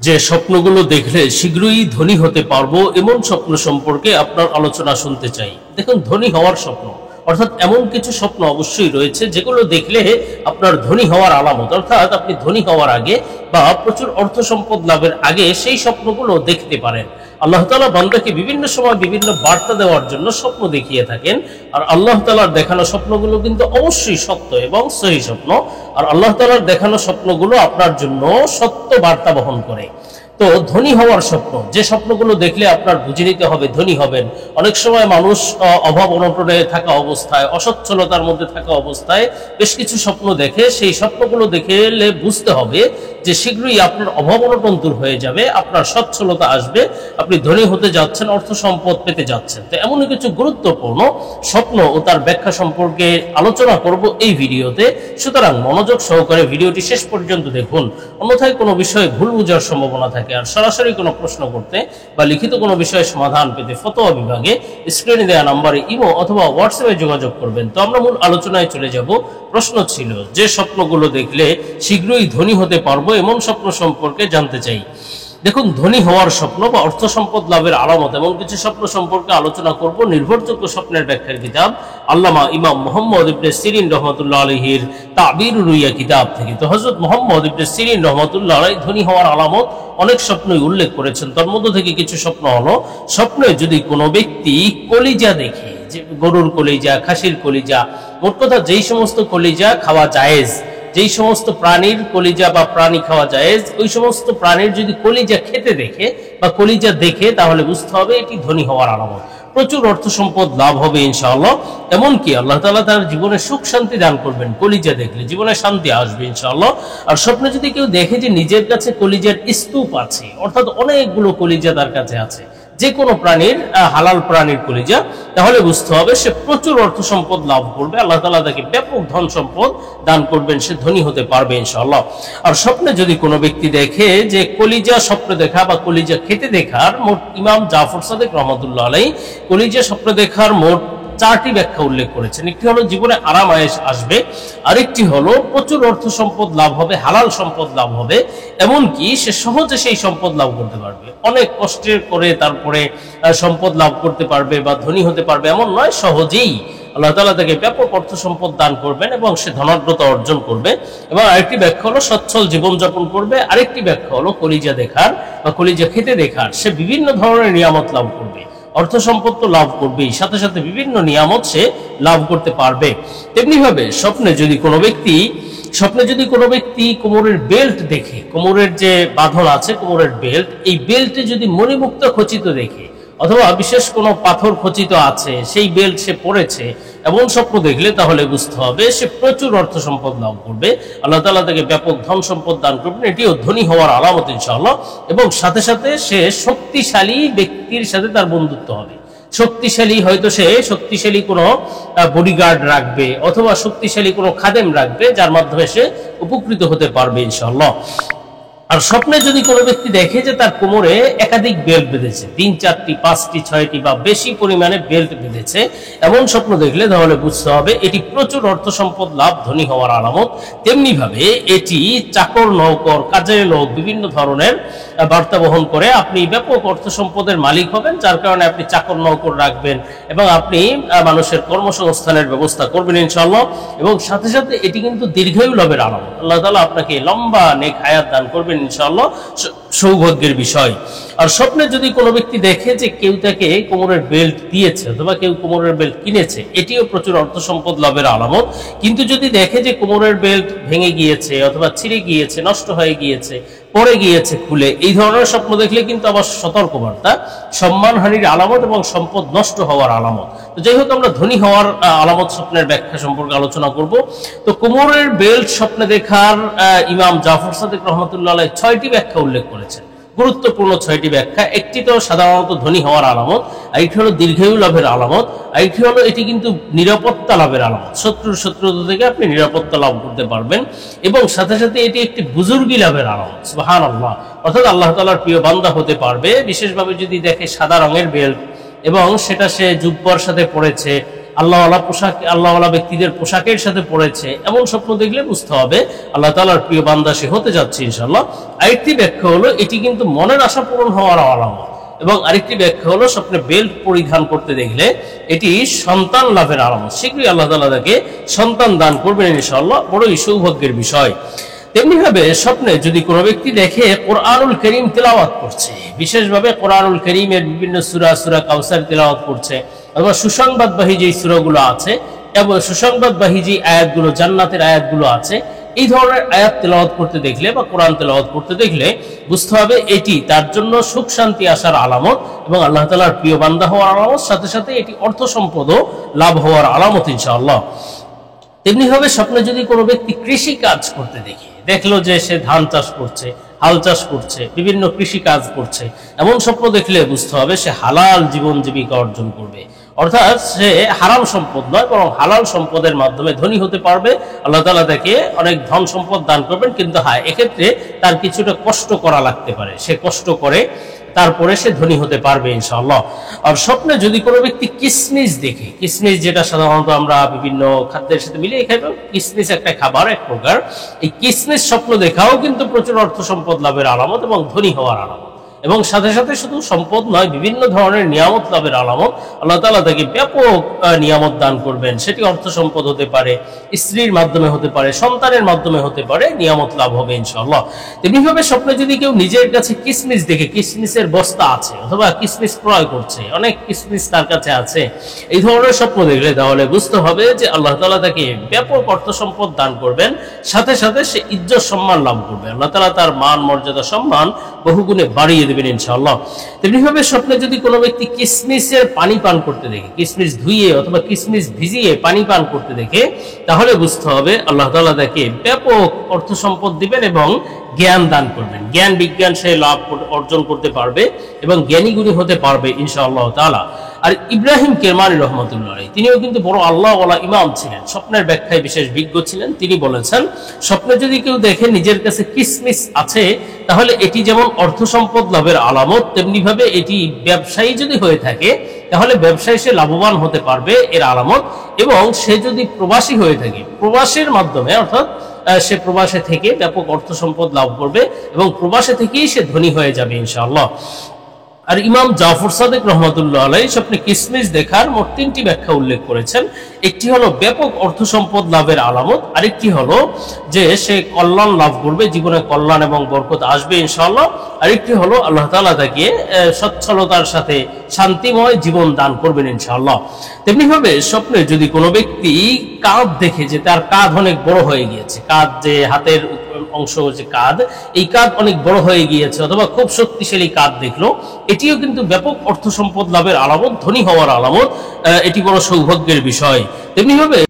যে স্বপ্নগুলো দেখলে শীঘ্রই ধনী হতে পারবো এমন স্বপ্ন সম্পর্কে আপনার আলোচনা শুনতে চাই। দেখুন, ধনী হওয়ার স্বপ্ন অর্থাৎ এমন কিছু স্বপ্ন অবশ্যই রয়েছে যেগুলো দেখলে আপনার ধনী হওয়ার আলামত, অর্থাৎ আপনি ধনী হওয়ার আগে বা প্রচুর অর্থ সম্পদ লাভের আগে সেই স্বপ্নগুলো দেখতে পারেন। আল্লাহ তাআলা বান্দাকে বিভিন্ন সময় বিভিন্ন বার্তা দেওয়ার জন্য স্বপ্ন দেখিয়ে থাকেন। আর আল্লাহ তাআলার দেখানো স্বপ্নগুলো কিন্তু অবশ্যই সত্য এবং সহি স্বপ্ন। আর আল্লাহ তাআলার দেখানো স্বপ্নগুলো আপনার জন্য সত্য বার্তা বহন করে। তো ধনী হওয়ার স্বপ্ন, যে স্বপ্নগুলো দেখলে আপনার বুঝে নিতে হবে ধনী হবেন। অনেক সময় মানুষ অভাব অনটনে থাকা অবস্থায়, অসচ্ছলতার মধ্যে থাকা অবস্থায় বেশ কিছু স্বপ্ন দেখে। সেই স্বপ্নগুলো দেখলে বুঝতে হবে যে শীঘ্রই আপনার অভাব অনটন দূর হয়ে যাবে, আপনার সচ্ছলতা আসবে, আপনি ধনী হতে যাচ্ছেন, অর্থ সম্পদ পেতে যাচ্ছেন। তো এমনই কিছু গুরুত্বপূর্ণ স্বপ্ন ও তার ব্যাখ্যা সম্পর্কে আলোচনা করব এই ভিডিওতে। সুতরাং মনোযোগ সহকারে ভিডিওটি শেষ পর্যন্ত দেখুন, অন্যথায় কোনো বিষয়ে ভুল বোঝার সম্ভাবনা থাকে। আর সরাসরি কোনো প্রশ্ন করতে বা লিখিত কোনো বিষয়ে সমাধান পেতে ফতোয়া বিভাগে স্ক্রিনে দেওয়া নম্বরে ইমো অথবা হোয়াটসঅ্যাপে যোগাযোগ করবেন। তো আমরা মূল আলোচনায় চলে যাব। প্রশ্ন ছিল, যে স্বপ্নগুলো দেখলে শীঘ্রই ধনী হতে পারবো এমন স্বপ্ন সম্পর্কে জানতে চাই। দেখুন, ধনী হওয়ার স্বপ্ন বা অর্থ সম্পদ লাভের আলামত এমন কিছু স্বপ্ন সম্পর্কে আলোচনা করব নির্ভরযোগ্য স্বপ্নের ব্যাখ্যার কিতাব আল্লামা ইমাম মুহাম্মদ ইবনে সিরিন রহমাতুল্লাহ আলাইহির তাবিরুর রুইয়া কিতাব থেকে। তো হযরত মুহাম্মদ ইবনে সিরিন রহমাতুল্লাহ আলাইহি ধনী হওয়ার আলামত অনেক স্বপ্নই উল্লেখ করেছেন। তার মধ্যে থেকে কিছু স্বপ্ন হলো, স্বপ্নে যদি কোনো ব্যক্তি কলিজা দেখে, যে গরুর কলিজা, খাসির কলিজা, মোট কথা যেই সমস্ত কলিজা খাওয়া জায়েজ, যেই সমস্ত প্রাণীর কলিজা বা প্রাণী খাওয়া যায়, ওই সমস্ত প্রাণীর যদি কলিজা খেতে দেখে বা কলিজা দেখে, তাহলে বুঝতে হবে এটি ধনী হওয়ার আলামত। প্রচুর অর্থ সম্পদ লাভ হবে ইনশাআল্লাহ। এমনকি আল্লাহ তাআলা তার জীবনে সুখ শান্তি দান করবেন। কলিজা দেখলে জীবনে শান্তি আসবে ইনশাআল্লাহ। আর স্বপ্নে যদি কেউ দেখে যে নিজের কাছে কলিজার স্তূপ আছে, অর্থাৎ অনেকগুলো কলিজা তার কাছে আছে, যে কোনো প্রাণীর, হালাল প্রাণীর কলিজা, তাহলে বুঝতে হবে সে প্রচুর অর্থ সম্পদ লাভ করবে। আল্লাহ তাআলা তাকে ব্যাপক ধন সম্পদ দান করবেন, সে ধনী হতে পারবে ইনশাআল্লাহ। আর স্বপ্নে যদি কোনো ব্যক্তি দেখে যে কলিজা স্বপ্নে দেখা বা কলিজা খেতে দেখার মোট, ইমাম জাফর সাদিক রহমাতুল্লাহ আলাইহি কলিজা স্বপ্নে দেখার মোট 4টি ব্যাখ্যা উল্লেখ করেছেন। একটি হলো জীবনে আরাম আয়েশ আসবে, আরেকটি হলো প্রচুর অর্থ সম্পদ লাভ হবে, হালাল সম্পদ লাভ হবে, এমনকি সে সহজে সেই সম্পদ লাভ করতে পারবে। অনেক কষ্টের করে তারপরে সম্পদ লাভ করতে পারবে বা ধনী হতে পারবে এমন নয়, সহজেই আল্লাহ তাআলা তাকে ব্যাপক অর্থ সম্পদ দান করবেন এবং সে ধনাঢ্যতা অর্জন করবে। এবং আরেকটি ব্যাখ্যা হলো সচ্ছল জীবনযাপন করবে। আরেকটি ব্যাখ্যা হলো কলিজা দেখার বা কলিজা খেতে দেখার, সে বিভিন্ন ধরনের নিয়ামত লাভ করবে। অর্থ সম্পদ তো লাভ করবেই, সাথে সাথে বিভিন্ন নিয়ামত সে লাভ করতে পারবে। তেমনি ভাবে স্বপ্নে যদি কোনো ব্যক্তি কোমরের বেল্ট দেখে, কোমরের যে বাঁধন আছে কোমরের বেল্ট, এই বেল্টে যদি মণিমুক্তা খচিত দেখে, অথবা বিশেষ কোনো পাথর খচিত আছে সেই বেল্ট সে পড়েছে, এমন স্বপ্ন দেখলে তাহলে বুঝতে হবে সে প্রচুর অর্থ সম্পদ লাভ করবে। আল্লাহ তাআলা তাকে ব্যাপক ধন সম্পদ দান করবেন, এটিও ধনী হওয়ার আলামত ইনশাআল্লাহ। এবং সাথে সাথে সে শক্তিশালী ব্যক্তির সাথে তার বন্ধুত্ব হবে। শক্তিশালী, হয়তো সে শক্তিশালী কোনো বডিগার্ড রাখবে অথবা শক্তিশালী কোনো খাদেম রাখবে, যার মাধ্যমে সে উপকৃত হতে পারবে ইনশাআল্লাহ। আর স্বপ্নে যদি কোনো ব্যক্তি দেখে যে তার কোমরে একাধিক বেল্ট বেঁধেছে, 3, 4টি, 5টি, 6টি বা বেশি পরিমাণে বেল্ট বেঁধেছে, এমন স্বপ্ন দেখলে তাহলে বুঝতে হবে এটি প্রচুর অর্থ সম্পদ লাভ, ধনী হওয়ার আলামত। তেমনি ভাবে এটি চাকর নৌকর, কাজের লোক, বিভিন্ন ধরনের বার্তা বহন করে। আপনি ব্যাপক অর্থ সম্পদের মালিক হবেন, যার কারণে আপনি চাকর নৌকর রাখবেন এবং আপনি মানুষের কর্মসংস্থানের ব্যবস্থা করবেন ইনশাআল্লাহ। এবং সাথে সাথে এটি কিন্তু দীর্ঘায়ু লাভের আলামত। আল্লাহ তাআলা আপনাকে লম্বা নেক হায়াত দান করবেন ইনশাআল্লাহ, সৌভাগ্যের বিষয়। আর স্বপ্নে যদি কোনো ব্যক্তি দেখে যে কেউ তাকে কোমরের বেল্ট দিয়েছে অথবা কেউ কোমরের বেল্ট কিনেছে, এটিও প্রচুর অর্থ সম্পদ লাভের আলামত। কিন্তু যদি দেখে যে কোমরের বেল্ট ভেঙে গিয়েছে অথবা ছিঁড়ে গিয়েছে, নষ্ট হয়ে গিয়েছে, পড়ে গিয়েছে খুলে, এই ধরনের স্বপ্ন দেখলে কিন্তু আবার সতর্কবার্তা, সম্মানহানির আলামত এবং সম্পদ নষ্ট হওয়ার আলামত। তো যাই হোক, আমরা ধনী হওয়ার আলামত স্বপ্নের ব্যাখ্যা সম্পর্কে আলোচনা করব। তো কোমরের বেল্ট স্বপ্নে দেখার ইমাম জাফর সাদিক রহমাতুল্লাহ আলাইহি 6টি ব্যাখ্যা উল্লেখ করেছেন, গুরুত্বপূর্ণ 6টি ব্যাখ্যা। একটি তো সাধারণত ধনী হওয়ার আলামত, আরেকটি হলো দীর্ঘায়ু লাভের আলামত, আরেকটি হলো এটি কিন্তু নিরাপত্তা লাভের আলামত, শত্রুতা থেকে আপনি নিরাপত্তা লাভ করতে পারবেন। এবং সাথে সাথে এটি একটি বুজুর্গি লাভের আলামত, সুবহানাল্লাহ, অর্থাৎ আল্লাহ তাআলার প্রিয় বান্দা হতে পারবে। বিশেষভাবে যদি দেখে সাদা রঙের বেল্ট এবং সেটা সে জুব্বার সাথে পড়েছে আল্লাহওয়ালা পোশাক, আল্লাহওয়ালা ব্যক্তিদের পোশাকের সাথে পড়েছে, এমন স্বপ্ন দেখলে বুঝতে হবে আল্লাহ তাআলার প্রিয় বান্দা সে হতে যাচ্ছে ইনশাআল্লাহ। আরেকটি ব্যাখ্যা হলো এটি কিন্তু মনের আশা পূরণ হওয়ার আলামত, এবং আরেকটি ব্যাখ্যা হলো স্বপ্নে বেল্ট পরিধান করতে দেখলে এটি সন্তান লাভের আলামত। শীঘ্রই আল্লাহ তাআলা তাকে সন্তান দান করবেন ইনশাআল্লাহ, বড়ই সৌভাগ্যের বিষয়। তেমনিভাবে স্বপ্নে যদি কোনো ব্যক্তি দেখে কোরআনুল কারীম তেলাওয়াত করছে, বিশেষভাবে কোরআনুল কারীমের বিভিন্ন সূরা, সূরা কাউসার তেলাওয়াত করছে, অথবা সুসংবাদবাহী যে সূরাগুলো আছে এবং সুসংবাদবাহী যে আয়াতগুলো, জান্নাতের আয়াতগুলো আছে, এই ধরনের আয়াত তেলাওয়াত করতে দেখলে বা কোরআন তেলাওয়াত করতে দেখলে বুঝতে হবে এটি তার জন্য সুখ শান্তি আসার আলামত এবং আল্লাহ তাআলার প্রিয় বান্দা হওয়ার আলামত, সাথে সাথে এটি অর্থ সম্পদও লাভ হওয়ার আলামত ইনশাআল্লাহ। তেমনিভাবে স্বপ্নে যদি কোনো ব্যক্তি কৃষি কাজ করতে দেখলো যে সে ধান চাষ করছে, হাল চাষ করছে, বিভিন্ন কৃষি কাজ করছে, এমন স্বপ্ন দেখলে বুঝতে হবে সে হালাল জীবন জীবিকা অর্জন করবে, অর্থাৎ সে হারাম সম্পদ নয় বরং হালাল সম্পদের মাধ্যমে ধনী হতে পারবে। আল্লাহ তাআলা তাকে অনেক ধন সম্পদ দান করবেন, কিন্তু হ্যাঁ, এক্ষেত্রে তার কিছুটা কষ্ট করা লাগতে পারে, সে কষ্ট করে তারপরে সে ধনী হতে পারবে ইনশাআল্লাহ। আর স্বপ্নে যদি কোনো ব্যক্তি কিসমিস দেখে, কিসমিস যেটা সাধারণত আমরা বিভিন্ন খাদ্যের সাথে মিলিয়ে খাই, কিসমিস একটা খাবার এক প্রকার, এই কিসমিস স্বপ্ন দেখাও কিন্তু প্রচুর অর্থ সম্পদ লাভের আলামত এবং ধনী হওয়ার আলামত, এবং সাথে সাথে শুধু সম্পদ নয়, বিভিন্ন ধরনের নিয়ামত লাভের আলামত। আল্লাহ তাআলা তাকে ব্যাপক নিয়ামত দান করবেন, সেটি অর্থ সম্পদ হতে পারে, স্ত্রীর মাধ্যমে হতে পারে, সন্তানের মাধ্যমে হতে পারে, নিয়ামত লাভ হবে ইনশাআল্লাহ। তেমনিভাবে স্বপ্নে যদি কেউ নিজের কাছে কিসমিস দেখে, কিসমিসের বস্তা আছে অথবা কিসমিস ক্রয় করছে, অনেক কিসমিস তার কাছে আছে, এই ধরনের স্বপ্ন দেখলে তাহলে বুঝতে হবে যে আল্লাহ তাআলা তাকে ব্যাপক অর্থ সম্পদ দান করবেন, সাথে সাথে সে ইজ্জত সম্মান লাভ করবে, আল্লাহ তাআলা তার মান মর্যাদা সম্মান বহুগুণে বাড়িয়ে দেবেন ইনশাআল্লাহ। তেমনিভাবে স্বপ্নে যদি কোনো ব্যক্তি কিসমিসের পানি পান করতে দেখে, কিসমিস ধুইয়ে অথবা কিসমিস ভিজিয়ে পানি পান করতে দেখে, তাহলে বুঝতে হবে আল্লাহ তাআলা তাকে ব্যাপক অর্থ সম্পদ দিবেন এবং জ্ঞান দান করবেন, জ্ঞান বিজ্ঞান সে লাভ অর্জন করতে পারবে এবং জ্ঞানী গুণী হতে পারবে ইনশাআল্লাহ তাআলা। আর ইব্রাহিম কেরমানি রহমতুল্লাহ আলাইহি তিনিও কিন্তু বড় আল্লাহওয়ালা ইমাম ছিলেন, স্বপ্নের ব্যাখ্যায় বিশেষ বিজ্ঞ ছিলেন। তিনি বলেছেন স্বপ্নে যদি কেউ দেখে নিজের কাছে কিসমিস আছে, তাহলে এটি যেমন অর্থ সম্পদ লাভের আলামত, তেমনি ভাবে এটি ব্যবসায়ী যদি হয়ে থাকে তাহলে ব্যবসায় সে লাভবান হতে পারবে এর আলামত, এবং সে যদি প্রবাসী হয়ে থাকে প্রবাসের মাধ্যমে, অর্থাৎ সে প্রবাসে থেকে ব্যাপক অর্থ সম্পদ লাভ করবে এবং প্রবাসে থেকেই সে ধনী হয়ে যাবে ইনশাআল্লাহ। আর ইমাম জাফর সাদিক রহমতুল্লাহ আলাইহি স্বপ্নে কিসমিস দেখার মোট 3টি ব্যাখ্যা উল্লেখ করেছেন। একটি হলো ব্যাপক অর্থ সম্পদ লাভের আলামত, আরেকটি হলো যে সে কল্যাণ লাভ করবে, জীবনে কল্যাণ এবং বরকত আসবে ইনশাআল্লাহ, আরেকটি হলো আল্লাহ তাআলা তাকে সচ্ছলতার সাথে শান্তিময় জীবন দান করবেন ইনশাআল্লাহ। তেমনিভাবে স্বপ্নে যদি কোনো ব্যক্তি কাঁধ দেখে যে তার কাঁধ অনেক বড় হয়ে গিয়েছে, কাঁধ যে হাতের অংশ যে কাঁধ, এই কাঁধ অনেক বড় হয়ে গিয়েছে অথবা খুব শক্তিশালী কাঁধ দেখলো, এটিও কিন্তু ব্যাপক অর্থ সম্পদ লাভের আলামত, ধনী হওয়ার আলামত, এটি বড় সৌভাগ্যের বিষয়। তেমনিভাবে